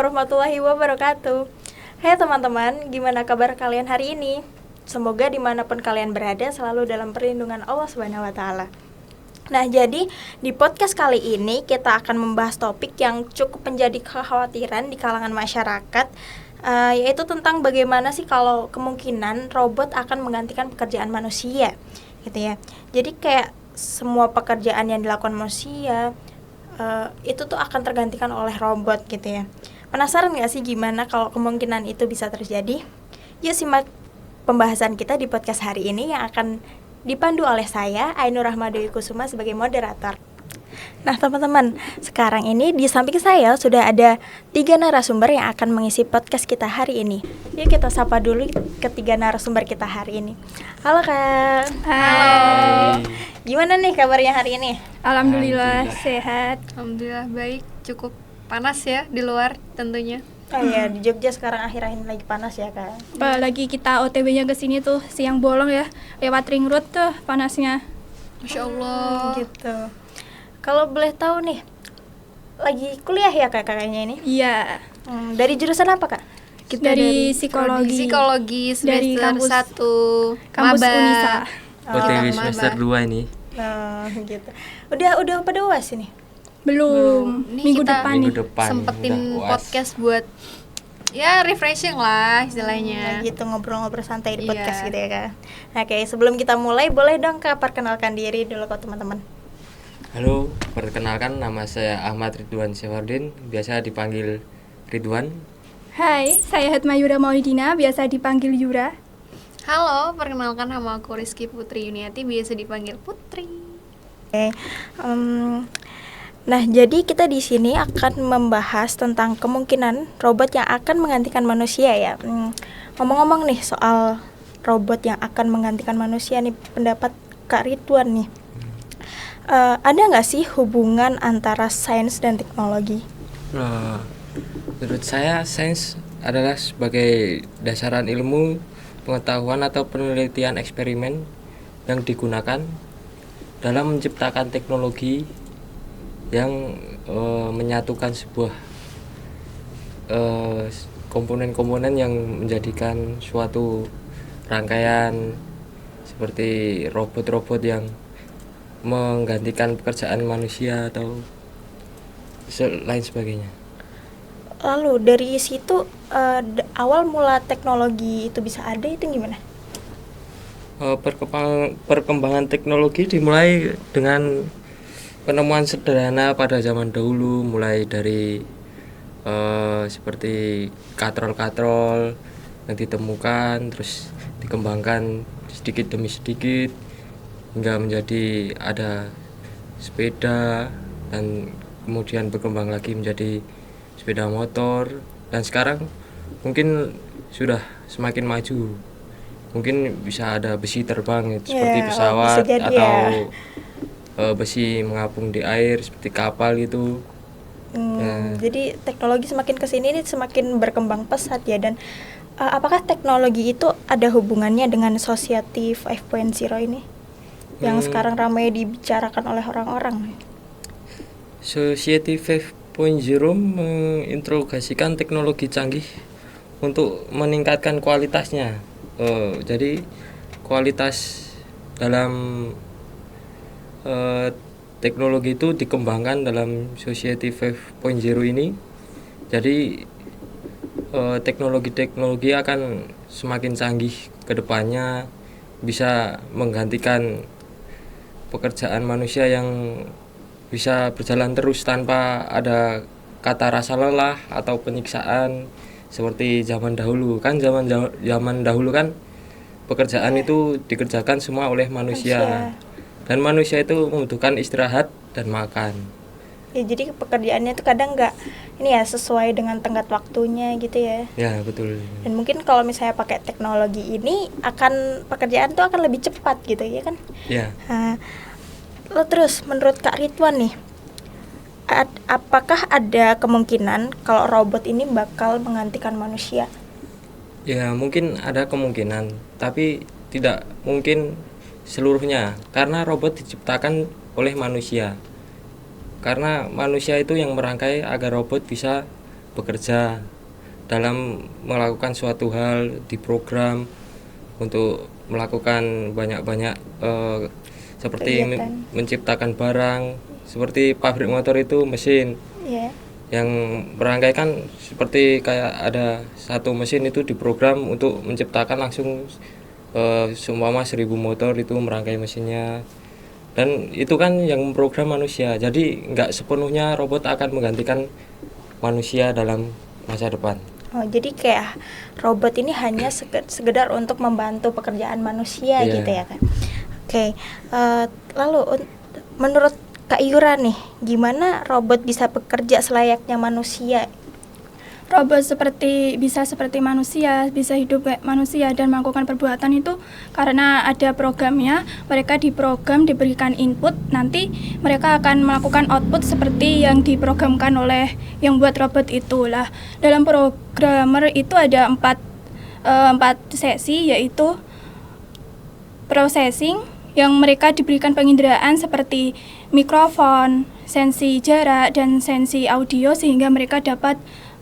warahmatullahi wabarakatuh. Hai teman-teman, gimana kabar kalian hari ini? Semoga dimanapun kalian berada selalu dalam perlindungan Allah Subhanahu Wa Taala. Nah, jadi di podcast kali ini kita akan membahas topik yang cukup menjadi kekhawatiran di kalangan masyarakat, yaitu tentang bagaimana sih kalau kemungkinan robot akan menggantikan pekerjaan manusia, gitu ya. Jadi kayak semua pekerjaan yang dilakukan manusia itu tuh akan tergantikan oleh robot gitu ya. Penasaran gak sih gimana kalau kemungkinan itu bisa terjadi? Yuk simak pembahasan kita di podcast hari ini yang akan dipandu oleh saya, Ainur Rahmadewi Kusuma sebagai moderator. Nah teman-teman, sekarang ini di samping saya sudah ada 3 narasumber yang akan mengisi podcast kita hari ini. Yuk kita sapa dulu ketiga narasumber kita hari ini. Halo Kak. Hai. Gimana nih kabarnya hari ini? Alhamdulillah sehat. Alhamdulillah baik, cukup panas ya di luar tentunya. Oh iya, di Jogja sekarang akhir-akhir lagi panas ya Kak. Apalagi kita OTW-nya ke sini tuh siang bolong ya, lewat ring road tuh panasnya. Masya Allah. Gitu. Kalau boleh tahu nih, lagi kuliah ya Kak kayaknya ini? Iya. Dari jurusan apa Kak? Kita dari psikologi. Psikologi Dari semester 1 kampus maba. Unisa. OTW Maba. semester 2 ini. Gitu. Udah pada UAS ini? Belum. Ini Minggu kita depan Minggu nih. depan Sempetin udah UAS. podcast buat ya refreshing lah istilahnya. Gitu ngobrol-ngobrol santai di Iya. podcast gitu ya Kak. Nah, oke, sebelum kita mulai boleh dong Kak perkenalkan diri dulu ke teman-teman. Halo, perkenalkan nama saya Ahmad Ridwan Syafardin, biasa dipanggil Ridwan. Hai, saya Hatma Yura Maulidina, biasa dipanggil Yura. Halo, perkenalkan nama aku Rizky Putri Yuniati, biasa dipanggil Putri. Oke. Nah, jadi kita di sini akan membahas tentang kemungkinan robot yang akan menggantikan manusia ya. Ngomong-ngomong nih soal robot yang akan menggantikan manusia nih, pendapat Kak Ridwan nih. Ada nggak sih hubungan antara sains dan teknologi? Menurut saya, sains adalah sebagai dasaran ilmu, pengetahuan atau penelitian eksperimen yang digunakan dalam menciptakan teknologi yang menyatukan sebuah komponen-komponen yang menjadikan suatu rangkaian seperti robot-robot yang menggantikan pekerjaan manusia atau lain sebagainya. Lalu dari situ awal mula teknologi itu bisa ada itu gimana? Perkembangan teknologi dimulai dengan penemuan sederhana pada zaman dahulu, mulai dari seperti katrol-katrol yang ditemukan, terus dikembangkan sedikit demi sedikit hingga menjadi ada sepeda, dan kemudian berkembang lagi menjadi sepeda motor, dan sekarang mungkin sudah semakin maju, mungkin bisa ada besi terbang seperti pesawat atau besi mengapung di air seperti kapal gitu. Jadi teknologi semakin kesini ini semakin berkembang pesat ya. Dan apakah teknologi itu ada hubungannya dengan Society 5.0 ini yang sekarang ramai dibicarakan oleh orang-orang? Society 5.0 menginterogasikan teknologi canggih untuk meningkatkan kualitasnya. Jadi kualitas dalam teknologi itu dikembangkan dalam Society 5.0 ini. Jadi teknologi-teknologi akan semakin canggih ke depannya, bisa menggantikan pekerjaan manusia yang bisa berjalan terus tanpa ada kata rasa lelah atau penyiksaan seperti zaman dahulu. Kan zaman dahulu kan pekerjaan itu dikerjakan semua oleh manusia. Dan manusia itu membutuhkan istirahat dan makan. Ya, jadi pekerjaannya itu kadang nggak sesuai dengan tenggat waktunya gitu ya. Ya, betul. Dan mungkin kalau misalnya pakai teknologi ini pekerjaan tuh akan lebih cepat gitu ya kan? Ya. Lalu terus menurut Kak Ridwan nih, apakah ada kemungkinan kalau robot ini bakal menggantikan manusia? Ya, mungkin ada kemungkinan, tapi tidak mungkin seluruhnya, karena robot diciptakan oleh manusia. Karena manusia itu yang merangkai agar robot bisa bekerja dalam melakukan suatu hal, diprogram untuk melakukan banyak-banyak seperti Kegiatan. menciptakan barang, seperti pabrik motor itu mesin Iya. yang merangkai kan seperti kayak ada satu mesin itu diprogram untuk menciptakan langsung seumpama 1000 motor itu merangkai mesinnya, dan itu kan yang memprogram manusia, jadi nggak sepenuhnya robot akan menggantikan manusia dalam masa depan. Oh, jadi kayak robot ini hanya sekedar untuk membantu pekerjaan manusia Iya. gitu ya kan. Oke, lalu menurut Kak Yura nih, gimana robot bisa bekerja selayaknya manusia? Robot bisa seperti manusia, bisa hidup kayak manusia dan melakukan perbuatan itu karena ada programnya. Mereka diprogram, diberikan input, nanti mereka akan melakukan output seperti yang diprogramkan oleh yang buat robot itulah. Dalam programmer itu ada empat sesi, yaitu processing, yang mereka diberikan penginderaan seperti mikrofon, sensi jarak, dan sensi audio sehingga mereka dapat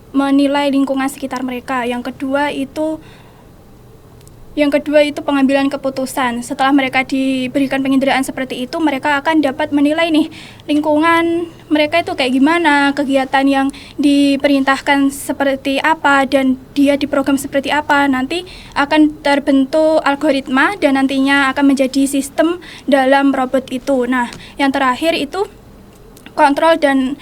menilai lingkungan sekitar mereka. Yang kedua itu pengambilan keputusan. Setelah mereka diberikan penginderaan seperti itu, mereka akan dapat menilai nih lingkungan mereka itu kayak gimana, kegiatan yang diperintahkan seperti apa, dan dia diprogram seperti apa. Nanti akan terbentuk algoritma dan nantinya akan menjadi sistem dalam robot itu. Nah, yang terakhir itu kontrol dan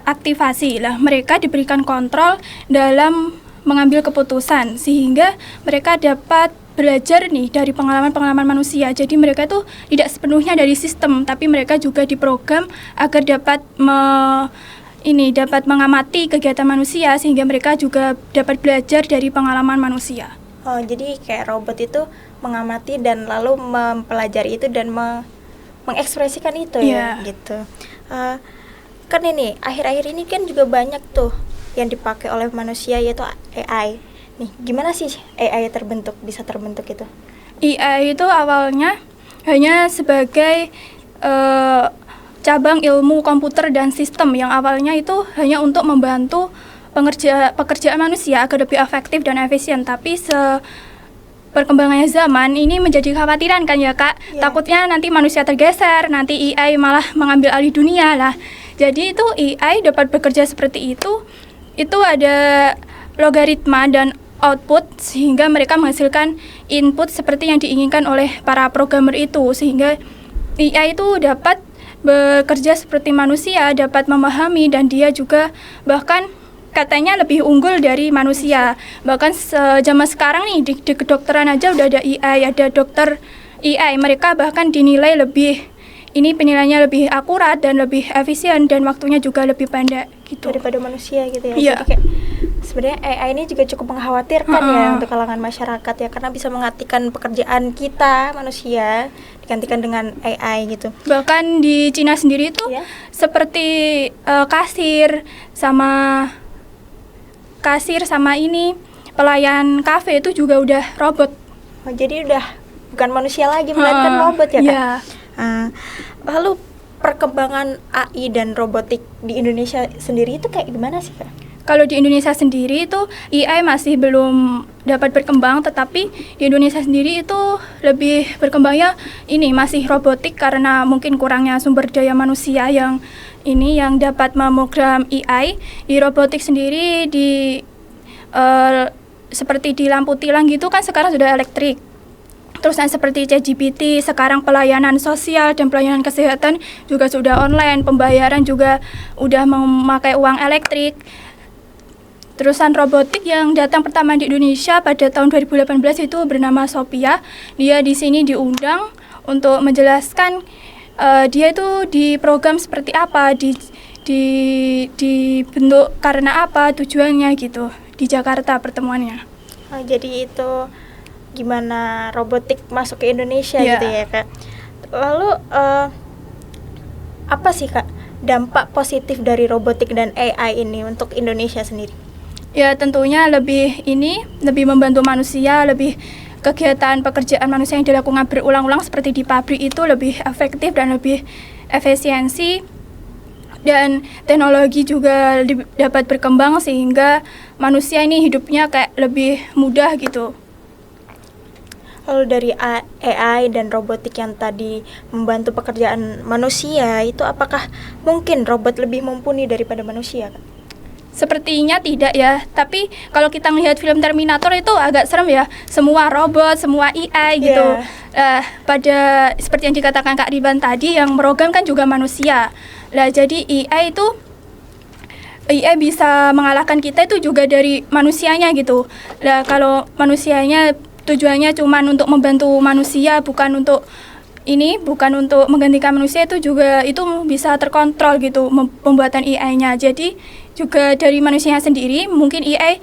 aktivasi lah. Mereka diberikan kontrol dalam mengambil keputusan sehingga mereka dapat belajar nih dari pengalaman-pengalaman manusia. Jadi mereka itu tidak sepenuhnya dari sistem, tapi mereka juga diprogram agar dapat mengamati kegiatan manusia sehingga mereka juga dapat belajar dari pengalaman manusia. Oh, jadi kayak robot itu mengamati dan lalu mempelajari itu dan mengekspresikan itu ya, gitu. Kan ini akhir-akhir ini kan juga banyak tuh yang dipakai oleh manusia, yaitu AI. Nih, gimana sih AI bisa terbentuk itu? AI itu awalnya hanya sebagai cabang ilmu komputer dan sistem yang awalnya itu hanya untuk membantu pekerjaan manusia agar lebih efektif dan efisien. Tapi perkembangannya zaman ini menjadi kekhawatiran kan ya Kak, takutnya nanti manusia tergeser, nanti AI malah mengambil alih dunia lah. Jadi itu AI dapat bekerja seperti itu ada logaritma dan output sehingga mereka menghasilkan input seperti yang diinginkan oleh para programmer itu, sehingga AI itu dapat bekerja seperti manusia, dapat memahami, dan dia juga bahkan katanya lebih unggul dari manusia. Bahkan zaman sekarang nih di kedokteran aja udah ada AI, ada dokter AI, mereka bahkan dinilai penilaiannya lebih akurat dan lebih efisien dan waktunya juga lebih pendek gitu daripada manusia gitu ya. Iya. Jadi kayak sebenarnya AI ini juga cukup mengkhawatirkan ya untuk kalangan masyarakat ya, karena bisa menggantikan pekerjaan kita manusia, digantikan dengan AI gitu. Bahkan di Cina sendiri itu seperti kasir sama ini pelayan kafe itu juga udah robot. Oh, jadi udah bukan manusia lagi, melainkan robot ya Kak? Iya. Lalu perkembangan AI dan robotik di Indonesia sendiri itu kayak gimana sih Kak? Kalau di Indonesia sendiri itu AI masih belum dapat berkembang, tetapi di Indonesia sendiri itu lebih berkembangnya masih robotik karena mungkin kurangnya sumber daya manusia yang dapat memprogram AI. Di robotik sendiri seperti di lampu tilang gitu kan sekarang sudah elektrik. Terus seperti ChatGPT, sekarang pelayanan sosial dan pelayanan kesehatan juga sudah online, pembayaran juga udah memakai uang elektrik. Terusan robotik yang datang pertama di Indonesia pada tahun 2018 itu bernama Sophia. Dia di sini diundang untuk menjelaskan dia itu diprogram seperti apa, dibentuk karena apa, tujuannya gitu. Di Jakarta pertemuannya. Jadi itu gimana robotik masuk ke Indonesia gitu ya Kak. Lalu apa sih Kak dampak positif dari robotik dan AI ini untuk Indonesia sendiri? Ya tentunya lebih membantu manusia, lebih kegiatan pekerjaan manusia yang dilakukan berulang-ulang seperti di pabrik itu lebih efektif dan lebih efisiensi. dan teknologi juga dapat berkembang sehingga manusia ini hidupnya kayak lebih mudah gitu. Lalu dari AI dan robotik yang tadi membantu pekerjaan manusia, itu apakah mungkin robot lebih mumpuni daripada manusia, Kak? Sepertinya tidak ya, tapi kalau kita melihat film Terminator itu agak serem ya, semua robot, semua AI gitu. Pada seperti yang dikatakan Kak Riban tadi, yang merogram kan juga manusia. Nah, jadi AI bisa mengalahkan kita itu juga dari manusianya gitu. Nah, kalau manusianya tujuannya cuma untuk membantu manusia, bukan untuk menggantikan manusia, itu juga itu bisa terkontrol gitu pembuatan AI-nya. Jadi juga dari manusianya sendiri, mungkin AI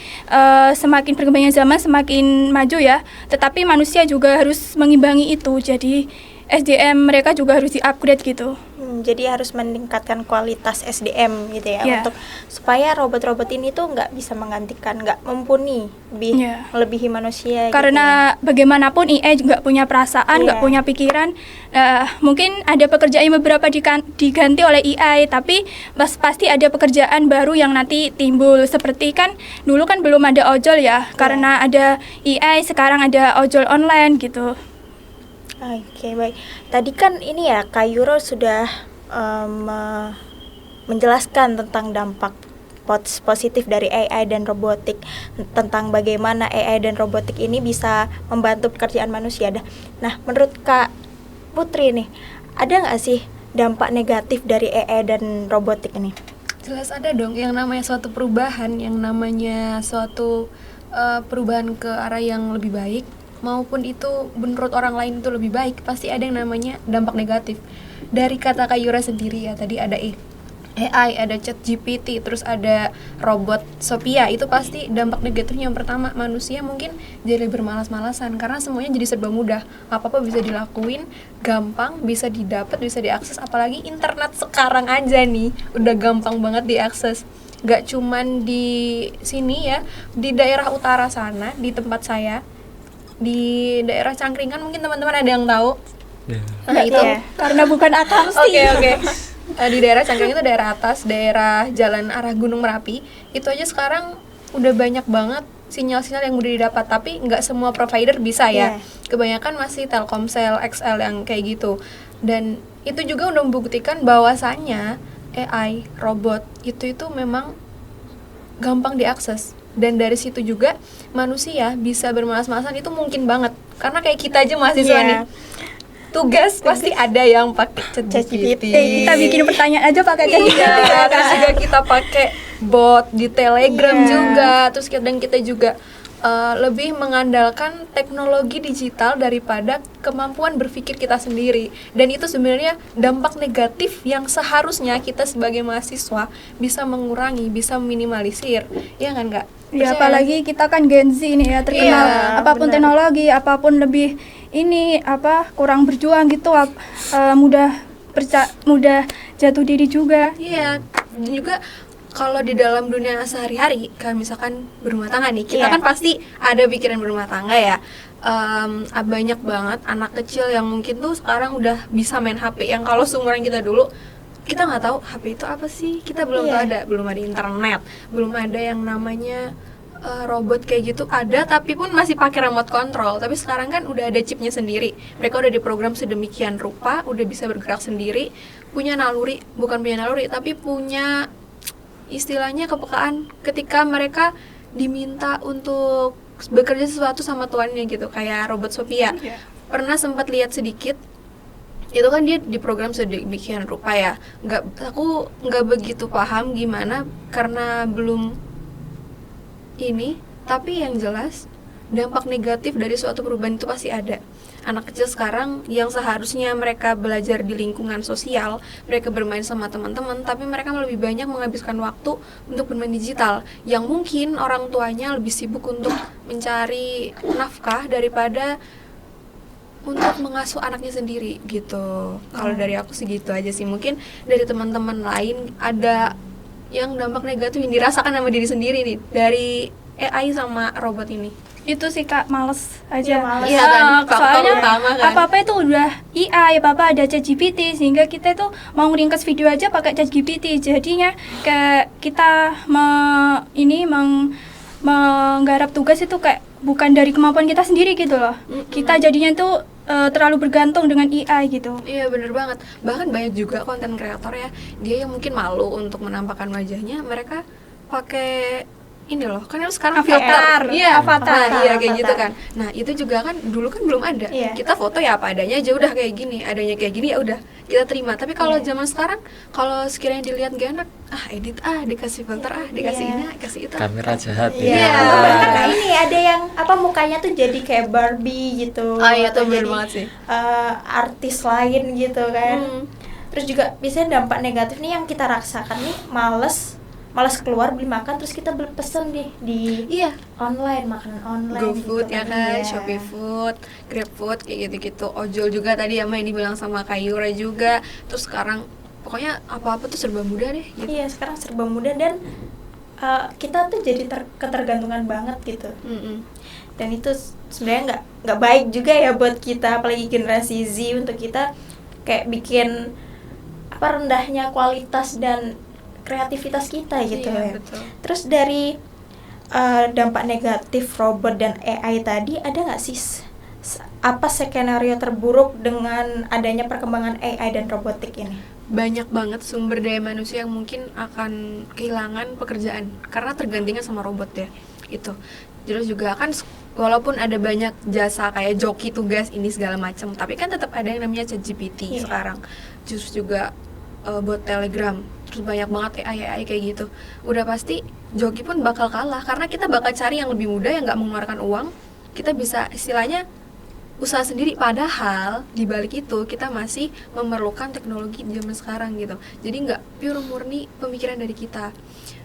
semakin berkembangnya zaman semakin maju ya, tetapi manusia juga harus mengimbangi itu. Jadi SDM mereka juga harus di-upgrade gitu. Jadi harus meningkatkan kualitas SDM gitu ya, Yeah. untuk supaya robot-robot ini tuh nggak bisa menggantikan, nggak mumpuni, melebihi manusia. Karena gitu ya. bagaimanapun AI juga punya perasaan, nggak punya pikiran. Mungkin ada pekerjaan yang beberapa diganti oleh AI, tapi pasti ada pekerjaan baru yang nanti timbul. Seperti kan dulu kan belum ada ojol ya, karena ada AI sekarang ada ojol online gitu. Oke, baik. Tadi kan ini ya, Kak Yuro sudah menjelaskan tentang dampak positif dari AI dan robotik, tentang bagaimana AI dan robotik ini bisa membantu pekerjaan manusia. Nah, menurut Kak Putri nih, ada nggak sih dampak negatif dari AI dan robotik ini? Jelas ada dong, yang namanya suatu perubahan, yang namanya suatu perubahan ke arah yang lebih baik, maupun itu menurut orang lain itu lebih baik, pasti ada yang namanya dampak negatif. Dari kata Kak Yura sendiri ya, tadi ada AI, ada ChatGPT, terus ada robot Sophia, itu pasti dampak negatifnya. Yang pertama, manusia mungkin jadi bermalas-malasan karena semuanya jadi serba mudah, apa-apa bisa dilakuin, gampang, bisa didapat, bisa diakses. Apalagi internet sekarang aja nih, udah gampang banget diakses. Gak cuman di sini ya, di daerah utara sana, di tempat saya, di daerah Cangkringan, mungkin teman-teman ada yang tahu. Nah, itu Karena bukan akamsi. Oke. Di daerah Cangkringan itu daerah atas, daerah jalan arah Gunung Merapi, itu aja sekarang udah banyak banget sinyal-sinyal yang udah didapat, tapi nggak semua provider bisa ya. Kebanyakan masih Telkomsel, XL yang kayak gitu. Dan itu juga udah membuktikan bahwasannya AI, robot itu memang gampang diakses. Dan dari situ juga manusia bisa bermalas-malasan itu mungkin banget. Karena kayak kita aja mahasiswa nih, tugas pasti ada yang pakai ChatGPT. Kita bikin pertanyaan aja pakai ChatGPT. Terus juga kita pakai bot di Telegram juga. Terus kita juga lebih mengandalkan teknologi digital daripada kemampuan berpikir kita sendiri. Dan itu sebenarnya dampak negatif yang seharusnya kita sebagai mahasiswa bisa mengurangi, bisa meminimalisir. Ya kan, Kak? Ya, apalagi kita kan Gen Z ini ya, terkenal apapun teknologi, apapun lebih kurang berjuang gitu, mudah jatuh diri juga. Iya, dan juga kalau di dalam dunia sehari-hari, kayak misalkan berumah tangga nih, kita kan pasti ada pikiran berumah tangga ya. Banyak banget anak kecil yang mungkin tuh sekarang udah bisa main HP, yang kalau seumuran kita dulu kita nggak tahu HP itu apa sih, kita belum tahu, belum ada internet, belum ada yang namanya robot kayak gitu. Ada, tapi pun masih pakai remote control. Tapi sekarang kan udah ada chipnya sendiri, mereka udah diprogram sedemikian rupa, udah bisa bergerak sendiri, punya naluri, bukan punya naluri tapi punya istilahnya kepekaan ketika mereka diminta untuk bekerja sesuatu sama tuannya gitu, kayak robot Sophia. Pernah sempat lihat sedikit, itu kan dia diprogram sedemikian rupa ya. Aku nggak begitu paham gimana karena belum ini, tapi yang jelas dampak negatif dari suatu perubahan itu pasti ada. Anak kecil sekarang yang seharusnya mereka belajar di lingkungan sosial, mereka bermain sama teman-teman, tapi mereka lebih banyak menghabiskan waktu untuk bermain digital, yang mungkin orang tuanya lebih sibuk untuk mencari nafkah daripada untuk mengasuh anaknya sendiri gitu. Kalau dari aku sih gitu aja sih. Mungkin dari teman-teman lain ada yang dampak negatif yang dirasakan sama diri sendiri nih dari AI sama robot ini. itu sih Kak, males Iya, aja. males. Iya kan, faktor Soalnya utama kan. apa-apa itu udah AI, apa-apa ada ChatGPT, sehingga kita itu mau ringkas video aja pakai ChatGPT. Jadinya kayak kita menggarap tugas itu kayak bukan dari kemampuan kita sendiri gitu loh. Kita jadinya itu terlalu bergantung dengan AI gitu. Iya bener banget. Bahkan banyak juga konten kreator ya, dia yang mungkin malu untuk menampakkan wajahnya, mereka pakai ini loh, kan sekarang Avatar. filter, iya Avatar, nah, iya kayak avatar. gitu kan. Nah itu juga kan dulu kan belum ada. Iya. Kita foto ya apa adanya aja, udah kayak gini, adanya kayak gini ya udah kita terima. Tapi kalau zaman sekarang, kalau sekiranya dilihat gak enak, edit dikasih filter, dikasih Iya. ini, kasih itu. Kamera jahat Iya, Iya. bahkan ini ada yang apa mukanya tuh jadi kayak Barbie gitu. Iya atau tuh bener jadi, banget sih. artis lain gitu kan. Hmm. Terus juga biasanya dampak negatif nih yang kita rasakan nih, males keluar beli makan, terus kita beli pesen deh di Iya. online, makanan online GoFood gitu ya kan, Iya. Shopee Food, GrabFood kayak gitu-gitu. Ojol juga tadi yang dibilang sama Kayura juga. Terus sekarang pokoknya apa-apa tuh serba mudah deh gitu. Iya, sekarang serba mudah dan kita tuh jadi ketergantungan banget gitu. Mm-mm. Dan itu sebenarnya nggak baik juga ya buat kita, apalagi generasi Z, untuk kita kayak bikin rendahnya kualitas dan kreativitas kita gitu Iya, ya. betul. Terus dari dampak negatif robot dan AI tadi, ada nggak sih apa skenario terburuk dengan adanya perkembangan AI dan robotik ini? Banyak banget sumber daya manusia yang mungkin akan kehilangan pekerjaan karena tergantinya sama robot ya itu. Terus juga kan walaupun ada banyak jasa kayak joki tugas ini segala macam, tapi kan tetap ada yang namanya ChatGPT Iya. sekarang. Terus juga buat Telegram, terus banyak banget AI kayak gitu. Udah pasti joki pun bakal kalah karena kita bakal cari yang lebih mudah, yang nggak mengeluarkan uang. Kita bisa istilahnya usaha sendiri, padahal di balik itu kita masih memerlukan teknologi zaman sekarang gitu. Jadi nggak pure murni pemikiran dari kita.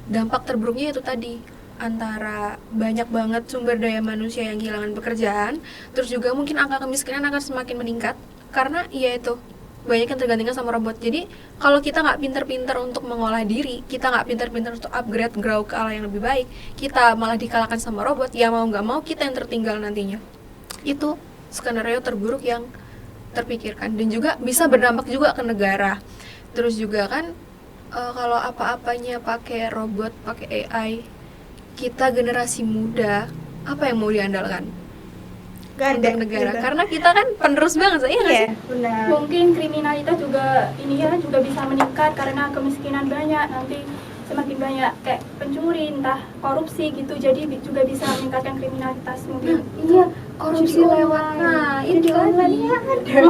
Dampak terburuknya itu tadi, antara banyak banget sumber daya manusia yang kehilangan pekerjaan, terus juga mungkin angka kemiskinan akan semakin meningkat karena ya itu banyak yang tergantikan sama robot. Jadi kalau kita nggak pinter-pinter untuk mengolah diri, kita nggak pinter-pinter untuk upgrade, grow ke arah yang lebih baik, kita malah dikalahkan sama robot, ya mau nggak mau kita yang tertinggal nantinya. Itu skenario terburuk yang terpikirkan, dan juga bisa berdampak juga ke negara. Terus juga kan kalau apa-apanya pakai robot, pakai AI, kita generasi muda apa yang mau diandalkan Gak ada untuk negara? gitu. Karena kita kan penerus banget, saya nggak Iya, sih? benar. Mungkin kriminalitas juga juga bisa meningkat karena kemiskinan banyak, nanti semakin banyak kayak pencuri, entah korupsi gitu, jadi juga bisa meningkatkan kriminalitas mungkin. Iya, korupsi lewat. Nah, itu online tadi. ya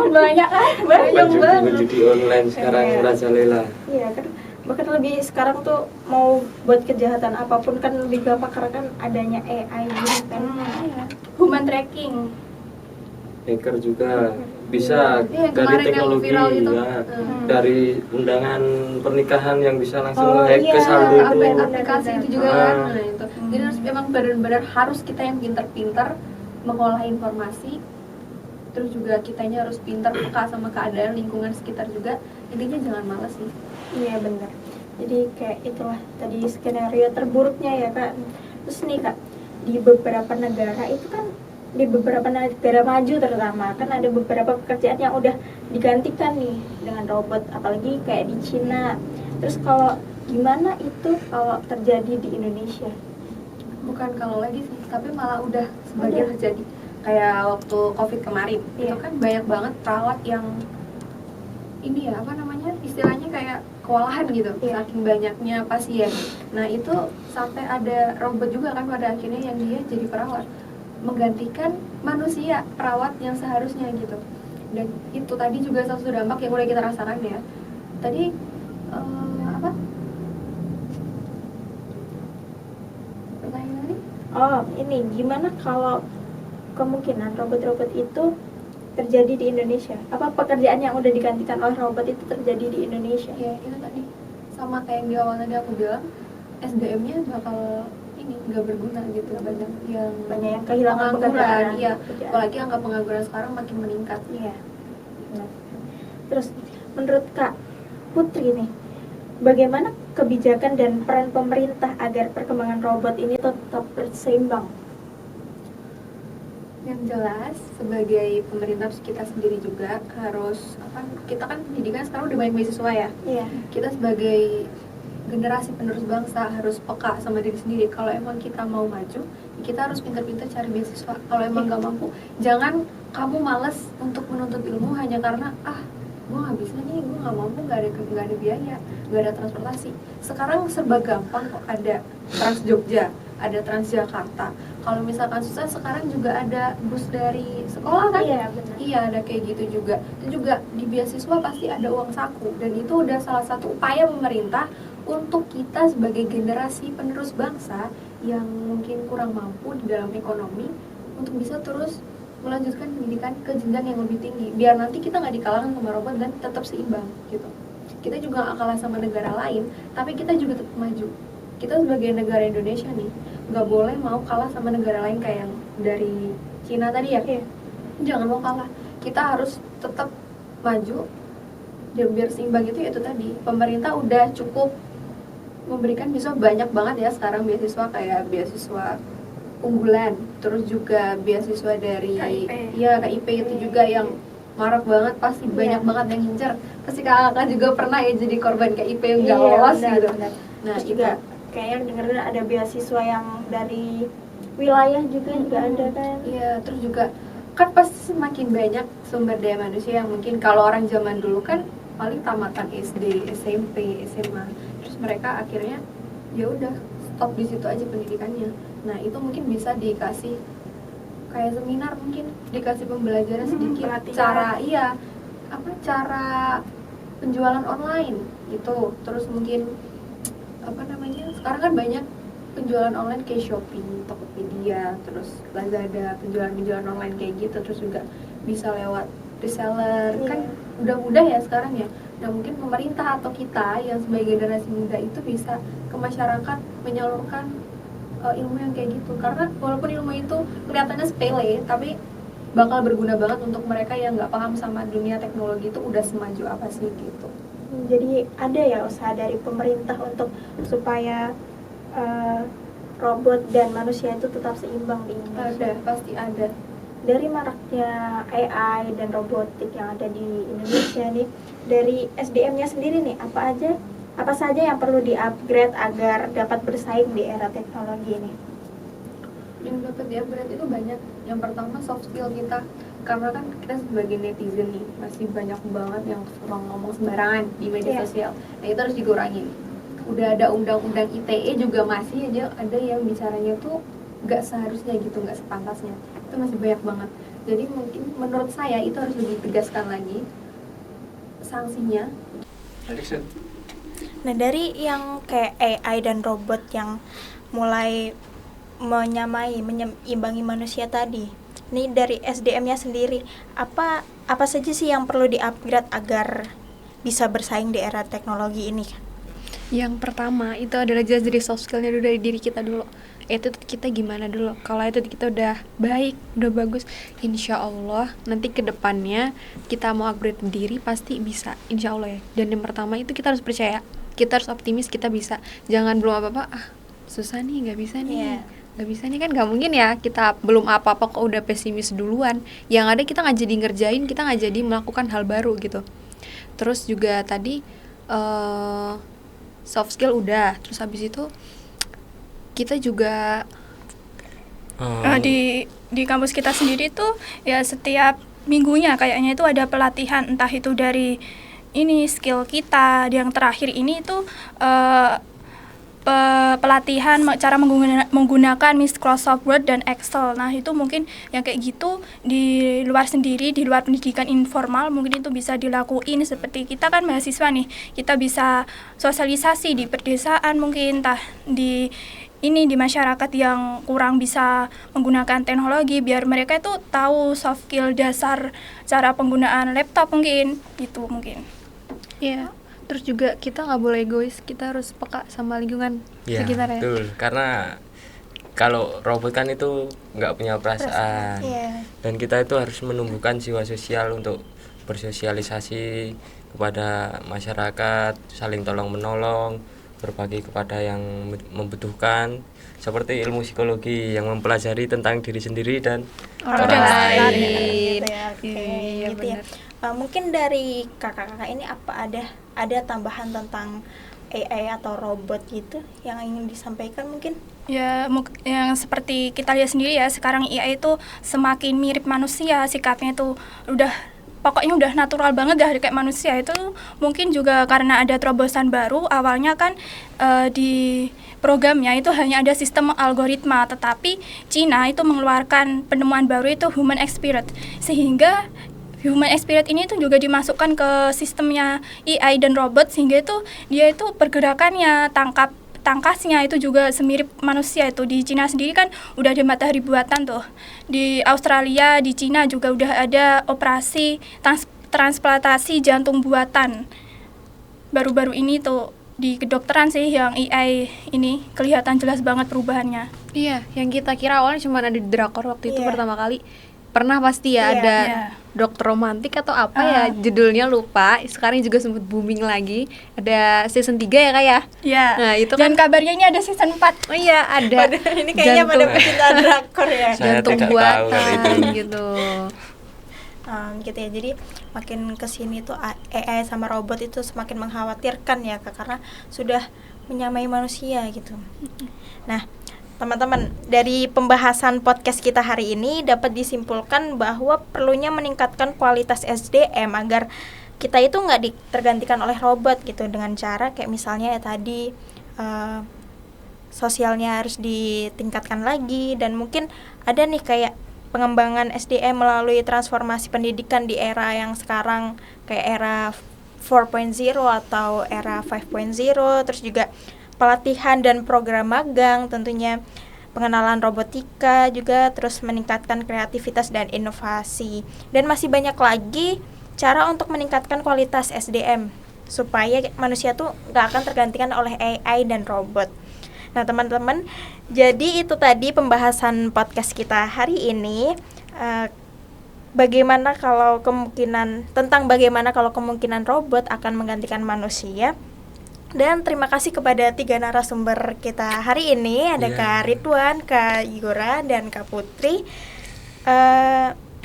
banyak kan, banyak banget. judi online sekarang Iya. merajalela. Iya kan, bahkan lebih sekarang tuh mau buat kejahatan apapun kan lebih gampang karena kan adanya AI gitu kan. Iya. Human tracking. Hacker juga bisa Iya, dari kemarin yang teknologi viral itu. ya, dari undangan pernikahan yang bisa langsung Oh, nge-hack iya. ke saldo itu. Aplikasi itu juga Ah. kan. Nah, itu. Jadi harus memang benar-benar harus kita yang pintar-pintar mengolah informasi. Terus juga kitanya harus pintar peka sama keadaan lingkungan sekitar juga. Intinya jangan malas sih. Iya benar. Jadi kayak itulah tadi skenario terburuknya ya Kak. Terus nih Kak, di beberapa negara itu kan, di beberapa negara maju terutama kan ada beberapa pekerjaan yang udah digantikan nih dengan robot, apalagi kayak di Cina. Terus kalau gimana itu kalau terjadi di Indonesia? Bukan kalau lagi sih, tapi malah udah sebagian terjadi. Kayak waktu COVID kemarin, Iya. itu kan banyak banget perawat yang ini ya, apa namanya, istilahnya kayak kewalahan gitu, Iya. saking banyaknya pasien. Nah itu sampai ada robot juga kan pada akhirnya yang dia jadi perawat, menggantikan manusia perawat yang seharusnya gitu. Dan itu tadi juga satu dampak yang udah kita rasakan ya. Tadi apa? Pertanyaan tadi? Oh, ini gimana kalau kemungkinan robot-robot itu terjadi di Indonesia? Apa pekerjaan yang udah digantikan oleh robot itu terjadi di Indonesia? Ya itu tadi sama kayak yang di awal tadi aku bilang, SDM-nya bakal ini nggak berguna gitu, banyak yang kehilangan pekerjaan. iya. Pekerjaan. Apalagi angka pengangguran sekarang makin meningkat. Iya. Benar. Terus menurut Kak Putri nih, bagaimana kebijakan dan peran pemerintah agar perkembangan robot ini tetap berseimbang? Yang jelas sebagai pemerintah kita sendiri juga harus kita kan pendidikan sekarang udah banyak beasiswa ya. Iya. Kita sebagai generasi penerus bangsa harus peka sama diri sendiri. Kalau emang kita mau maju, kita harus pintar-pintar cari beasiswa. Kalau emang nggak mampu, jangan kamu malas untuk menuntut ilmu hanya karena gue nggak bisa nih, gue nggak mampu, nggak ada biaya, nggak ada transportasi. Sekarang serba gampang kok, ada Trans Jogja, ada Transjakarta. Kalau misalkan susah, sekarang juga ada bus dari sekolah kan? Iya, benar. Iya, ada kayak gitu juga. Itu juga di beasiswa pasti ada uang saku, dan itu udah salah satu upaya pemerintah untuk kita sebagai generasi penerus bangsa yang mungkin kurang mampu di dalam ekonomi untuk bisa terus melanjutkan pendidikan ke jenjang yang lebih tinggi, biar nanti kita nggak dikalahkan sama robot dan tetap seimbang gitu. Kita juga nggak kalah sama negara lain, tapi kita juga tetap maju. Kita sebagai negara Indonesia nih nggak boleh mau kalah sama negara lain kayak yang dari Cina tadi ya. Jangan mau kalah, kita harus tetap maju biar seimbang. Itu tadi pemerintah udah cukup memberikan beasiswa banyak banget ya sekarang, beasiswa kayak beasiswa unggulan, terus juga beasiswa dari KIP itu juga yang marak banget, pasti banyak banget yang ngincer. Pasti kakak juga pernah ya jadi korban KIP yang nggak lolos gitu. Benar. Nah Terus juga kayaknya dengerin ada beasiswa yang dari wilayah juga ada kan. Iya, terus juga kan pasti semakin banyak sumber daya manusia yang mungkin kalau orang zaman dulu kan paling tamatan SD, SMP, SMA, terus mereka akhirnya ya udah stop di situ aja pendidikannya. Nah itu mungkin bisa dikasih kayak seminar, mungkin dikasih pembelajaran sedikit pelatihan. cara penjualan online gitu. Terus mungkin sekarang kan banyak penjualan online kayak Shopee, Tokopedia, terus Lazada, penjualan online kayak gitu. Terus juga bisa lewat reseller, kan udah mudah ya sekarang ya. Nah mungkin pemerintah atau kita yang sebagai generasi muda itu bisa ke masyarakat menyalurkan ilmu yang kayak gitu, karena walaupun ilmu itu kelihatannya sepele tapi bakal berguna banget untuk mereka yang nggak paham sama dunia teknologi itu udah semaju apa sih gitu. Jadi ada ya usaha dari pemerintah untuk supaya robot dan manusia itu tetap seimbang di Indonesia. Pasti ada. Dari maraknya AI dan robotik yang ada di Indonesia nih, dari SDM-nya sendiri nih, apa saja yang perlu di-upgrade agar dapat bersaing di era teknologi ini? Yang dapat di-upgrade itu banyak. Yang pertama soft skill kita, karena kan kita sebagai netizen nih masih banyak banget yang suka ngomong sembarangan di media sosial. Nah itu harus dikurangi. Udah ada undang-undang ITE juga masih aja ada yang bicaranya tuh nggak seharusnya gitu, nggak sepantasnya. Itu masih banyak banget. Jadi mungkin menurut saya itu harus lebih tegaskan lagi sanksinya. Nah dari yang kayak AI dan robot yang mulai menyeimbangi manusia tadi, ini dari SDM-nya sendiri, apa saja sih yang perlu di-upgrade agar bisa bersaing di era teknologi ini? Yang pertama itu adalah jelas dari soft skill-nya dulu, dari diri kita dulu. Itu kita gimana dulu. Kalau itu kita udah baik, udah bagus, insya Allah nanti ke depannya kita mau upgrade diri pasti bisa, insya Allah ya. Dan yang pertama itu kita harus percaya, kita harus optimis, kita bisa. Jangan belum apa-apa, susah nih, nggak bisa nih. Nggak bisa nih, kan nggak mungkin ya kita belum apa-apa kok udah pesimis duluan. Yang ada kita nggak jadi ngerjain, kita nggak jadi melakukan hal baru gitu. Terus juga tadi soft skill udah, terus habis itu kita juga di kampus kita sendiri tuh ya setiap minggunya kayaknya itu ada pelatihan, entah itu dari ini skill kita. Yang terakhir ini tuh pelatihan cara menggunakan Microsoft Word dan Excel. Nah itu mungkin yang kayak gitu di luar sendiri, di luar pendidikan informal mungkin itu bisa dilakuin. Seperti kita kan mahasiswa nih, kita bisa sosialisasi di perdesaan mungkin, entah di masyarakat yang kurang bisa menggunakan teknologi, biar mereka itu tahu soft skill dasar cara penggunaan laptop mungkin gitu mungkin. Iya. Terus juga kita nggak boleh egois, kita harus peka sama lingkungan sekitar ya. Betul, karena kalau robot kan itu nggak punya perasaan. Dan kita itu harus menumbuhkan jiwa sosial untuk bersosialisasi kepada masyarakat, saling tolong menolong, berbagi kepada yang membutuhkan, seperti ilmu psikologi yang mempelajari tentang diri sendiri dan orang lain. Gitu ya, oke, Iya, gitu ya. Mungkin dari kakak-kakak ini apa ada tambahan tentang AI atau robot gitu yang ingin disampaikan mungkin? Ya, yang seperti kita lihat sendiri ya, sekarang AI itu semakin mirip manusia, sikapnya itu pokoknya udah natural banget dah kayak manusia. Itu mungkin juga karena ada terobosan baru. Awalnya kan di programnya itu hanya ada sistem algoritma, tetapi Cina itu mengeluarkan penemuan baru itu human spirit, sehingga human spirit ini itu juga dimasukkan ke sistemnya AI dan robot, sehingga itu dia itu pergerakannya, tangkasnya itu juga semirip manusia. Itu di Cina sendiri kan udah ada matahari buatan tuh. Di Australia, di Cina juga udah ada operasi transplantasi jantung buatan. Baru-baru ini tuh di kedokteran sih yang AI ini kelihatan jelas banget perubahannya. Iya, yang kita kira awalnya cuma ada di drakor waktu itu Iya. pertama kali. Pernah pasti ya Iya. ada Iya. Dokter Romantik atau apa ya judulnya lupa. Sekarang juga sempat booming lagi. Ada season 3 ya Kak ya? Ya. Nah, itu Dan kan kabarnya ini ada season 4. oh iya ada. Ini kayaknya pada pecinta drakor ya. Saya Jantung tidak tahu hal buatan itu. gitu. Gitu ya, jadi makin kesini tuh AI sama robot itu semakin mengkhawatirkan ya Kak, karena sudah menyamai manusia gitu. Nah teman-teman, dari pembahasan podcast kita hari ini dapat disimpulkan bahwa perlunya meningkatkan kualitas SDM agar kita itu nggak tergantikan oleh robot gitu, dengan cara kayak misalnya ya tadi sosialnya harus ditingkatkan lagi, dan mungkin ada nih kayak pengembangan SDM melalui transformasi pendidikan di era yang sekarang kayak era 4.0 atau era 5.0, terus juga pelatihan dan program magang, tentunya pengenalan robotika juga, terus meningkatkan kreativitas dan inovasi, dan masih banyak lagi cara untuk meningkatkan kualitas SDM supaya manusia tuh gak akan tergantikan oleh AI dan robot. Nah teman-teman, jadi itu tadi pembahasan podcast kita hari ini. Bagaimana kalau kemungkinan robot akan menggantikan manusia. Dan terima kasih kepada 3 narasumber kita hari ini. Ada Kak Ridwan, Kak Yura, dan Kak Putri.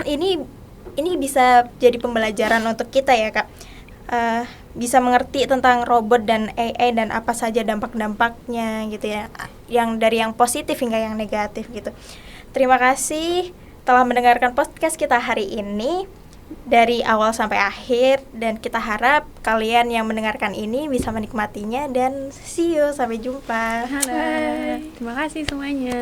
Ini bisa jadi pembelajaran untuk kita ya Kak. Bisa mengerti tentang robot dan AI dan apa saja dampak-dampaknya gitu ya. Yang dari yang positif hingga yang negatif gitu. Terima kasih telah mendengarkan podcast kita hari ini dari awal sampai akhir, dan kita harap kalian yang mendengarkan ini bisa menikmatinya, dan see you, sampai jumpa. Halo. Terima kasih semuanya.